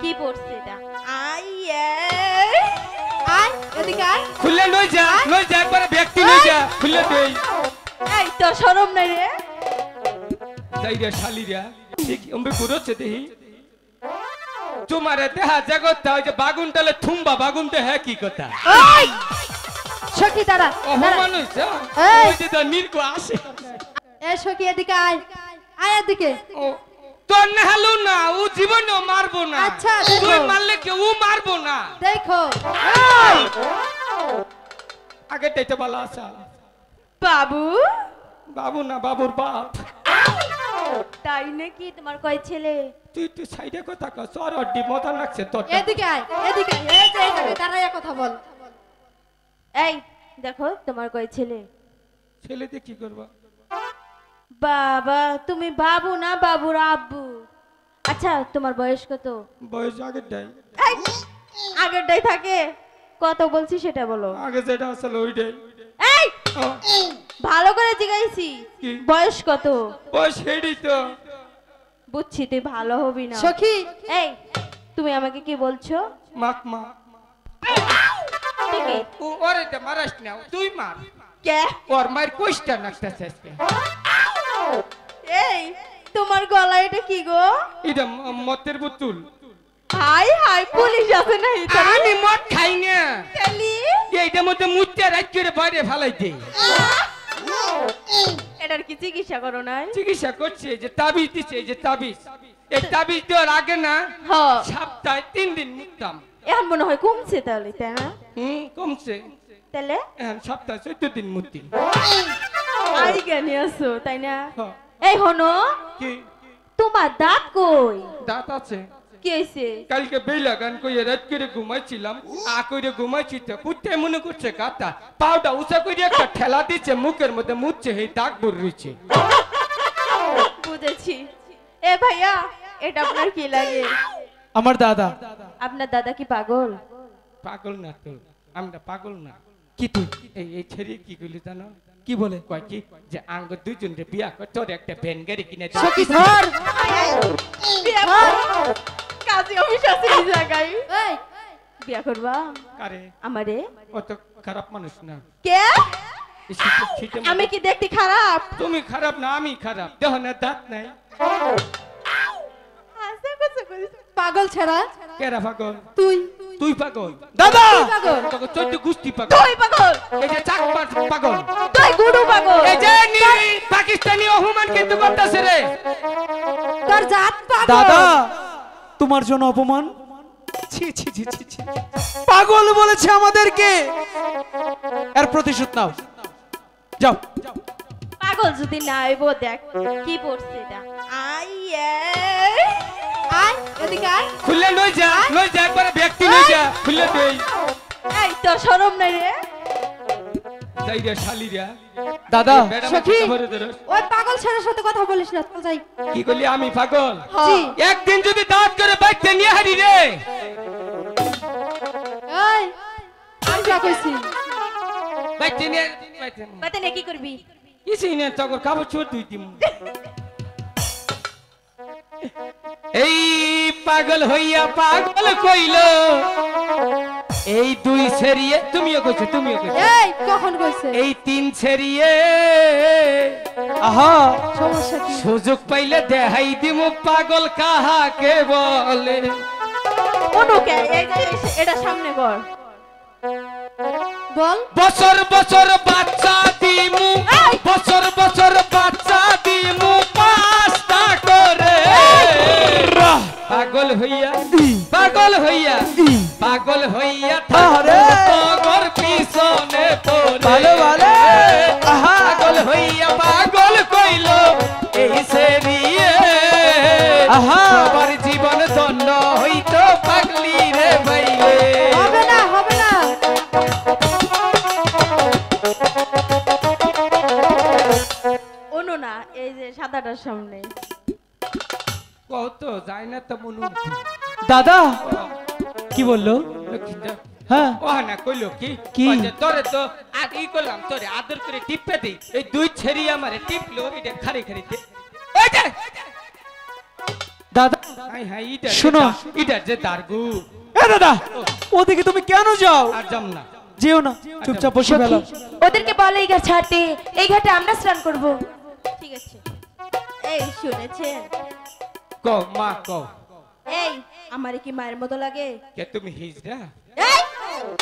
কি পড়ছে এটা? আই এদিকে আয়। খুলে লই যা একবারে ব্যক্তি লই যা খুলে দেই। এই তোর শরম নাই রে? যাইরা শালিরা ঠিক অম্বে করছে দেহি তোমারে দেহা জগৎটা ওই যে বাগুনটালে থুম্বা বাগুনতে হ্যাঁ কি কথা ওই সখী দাঁড়া অপমান হইছে ওই যে তো নির্গো আসে এ সখী এদিকে আয় আয় এদিকে ও তোর না হলো না ও জীবনে মারবো না আচ্ছা তুই মারলে কি ও মারবো না দেখো আগে তাইতে ভালো আসা বাবু বাবু না বাবুর বাপ তাই নাকি তোমার কয় ছেলে তুই তুই সাইডে কথা কর সর অড্ডি মজা লাগছে তোর এদিকে আয় এদিকে এই যে এদিকে দাঁড়ায়া কথা বল এই দেখো তোমার কয় ছেলে ছেলে দিয়ে কি করবা বাবা তুমি বাবু না বাবুর আব্বু আচ্ছা তোমার বয়স কত বয়স আগেরটাই আগেরটাই থাকে কত বলছি সেটা বলো আগে যেটা আসলে ওইটাই এই ভালো করে জিজ্ঞাসি বয়স কত বয়স হেডি তো বুঝছি তুই ভালো হবি না সখী এই তুমি আমাকে কি বলছো মাক মা ঠিকই ও ওরে তে মারাস না তুই মার কে ওর মার কোষ্টা নাকতাছে আজকে এই তোমার গলায় এটা কি গো এটা মতের বোতল হাই হাই পুলিশ আছে না আমি মদ খাই না খালি এইটার মধ্যে মুত্তে রাত করে বাইরে ফেলাই দেই এটার কি চিকিৎসা করো নাই চিকিৎসা করছে যে তাবিজ দিছে যে তাবিজ এই তাবিজ দেওয়ার আগে না হ্যাঁ সপ্তাহে 3 দিন মুততাম এখন মনে হয় কমছে তাহলে তাই না কমছে তাহলে এখন সপ্তাহে 14 দিন মুতি আই জ্ঞানী আছো তাই না হ্যাঁ। এই হনো কি তোমার দাঁত কই দাঁত আছে কি হইছে কালকে বেলা গান কইয়া রাত করে ঘুমাইছিলাম করে ঘুমাইছি তো কুত্তে মনে করছে কাতা পাউডা উঁচা করে একটা ঠেলা দিচ্ছে মুখের মধ্যে মুছছে এই দাগ ভর রয়েছে বুঝেছি এ ভাইয়া এটা আপনার কি লাগে আমার দাদা আপনার দাদা কি পাগল পাগল না তো আমরা পাগল না কি তুই এই ছেড়ে কি কইলি জানো কি বলে কয় কি যে আঙ্গ দুইজনকে বিয়া কর তোর একটা ভ্যান গাড়ি কিনে দে সখী ধর বিয়া কর। কাজী অফিস আছে এই জায়গায় এই বিয়া করবা আরে আমারে অত খারাপ মানুষ না কে এই শীতে আমি কি দেখতে খারাপ তুমি খারাপ না আমি খারাপ দেহ না দাঁত নাই পাগল ছাড়া কেরা পাগল তুই তুই পাগল দাদা পাগল তোকে 14 গুষ্টি পাগল তুই পাগল এই যে চাকমা পাগল তুই গুডু পাগল এই যে পাকিস্তানি অপমান কিন্তু করতেছে রে তোর জাত পাগল দাদা তোমার জন্য অপমান ছি ছি ছি ছি ছি পাগল বলেছে আমাদেরকে এর প্রতিশোধ নাও যাও পাগল যদি না আইবো দেখ কি পড়ছে এটা আই আই এদিকে আয় খুলে লই যা একবারে ব্যক্তি লই যা খুলে দেই এই তোর শরম নাই রে যাইরা শালিরা দাদা সখী ভরে ধরস ওই পাগল ছেলের সাথে কথা বলিস না চল যাই কি কইলি আমি পাগল জি একদিন যদি দাঁত করে বাইতে নিয়ে হারি রে এই আমি যা কইছি বাইতে নিয়ে বাতে নে কি করবি কিছুই না তখন কাপড় চোর তুই দিম এই পাগল হইয়া পাগল কইল এই দুই ছেড়িয়ে তুমিও কইছো এই কখন কইছে এই তিন ছেড়িয়ে আহা সমস্যা কি সুযোগ পাইলে দেখাই দিমু পাগল কাহাকে বলে অনুকে এই যে এটা সামনে কর বল বছর বছর বাচ্চা দিমু বছর বছর বাচ্চা দিমু পাঁচটা করে পাগল হইয়া আরে পাগল পিছনে পড়ে ভালো ভালো আহা পাগল হইয়া পাগল কইল এই সেরিয়ে আহা সবার জীবন ধন্য হইতো পাগলি রে ভাইলে হবে না অনু না এই যে সাদাটার সামনে কত যায় না তো মনু দাদা কি বললো হ্যাঁ ও না কইলো কি কি? কইছে, তোরে তো আগে করলাম তোরে আদর করে টিপে দেই এই দুই ছেড়ি আমারে টিপলো এটা খারি দে এই যে দাদা হাই হাই ইটা শোনো। ইটা যে দারগু এ দাদা ওদিকে তুমি কেন যাও? আর যাম না। যেও না, চুপচাপ বসে ফেলো। ওদেরকে বলে এই ঘাট ছাড়তে, এই ঘাটে আমরা স্নান করব। ঠিক আছে। এই শুনেছেন, ক মা ক এই আমারে কি মায়ের মতো লাগে? কে তুমি হিজড়া? এই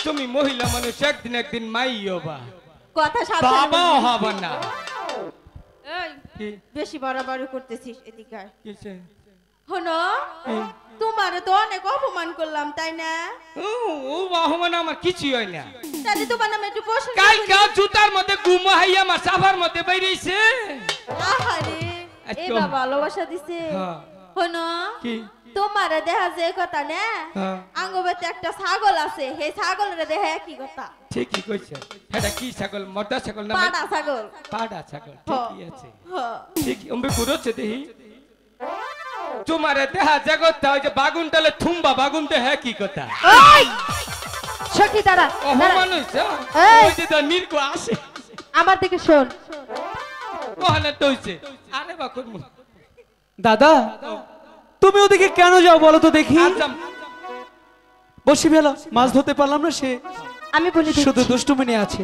তুমি মহিলা মানুষ, একদিন একদিন মাইও বা কথা সাবধানে বাবাও বলবি। হবে না। এই কি বেশি বাড়াবাড়ি করতেছিস, এদিকে আয়। কিসে? হনো তোমারে তো অনেক অপমান করলাম, তাই না? ও বাহমান আমার কিছুই হয় না। তাহলে তোমার নামে একটু বসে কালকা জুতার মধ্যে গুমা হাইয়া আমার সাফার মধ্যে বাইরেছে। আহারে এবা ভালোবাসা দিছে। হ্যাঁ। হনো কি? তোমারে দেখা যে কথা না, হ্যাঁ। আঙ্গবাতে একটা ছাগল আছে, সেই ছাগলের দেখা কি কথা? ঠিকই কইছে। এটা কি ছাগল? মোটা ছাগল না পাড়া ছাগল। পাড়া ছাগল? হ। ঠিকই আছে। হ। ঠিকই অম্বে ঘুরোচ্ছে দেহি। তোমারে দেহা জগৎটা ওই যে বাগুন টালে থুম্বা বাগুন দেহে কি কথা? ওই সখী দাঁড়া, দাঁড়া। অপমান হইছে। এই! ওই যে তো নির্গো আসে। আমার দিকে শোন। ওখানে তো হইছে। আরে বা করমু। দাদা তুমি ওদিকে কেন যাও বলো তো দেখি? আর যাম। বসি ফেলো, মাছ ধরতে পারলাম না, সে আমি বলি শুধু দুষ্টুমি নিয়ে আছে।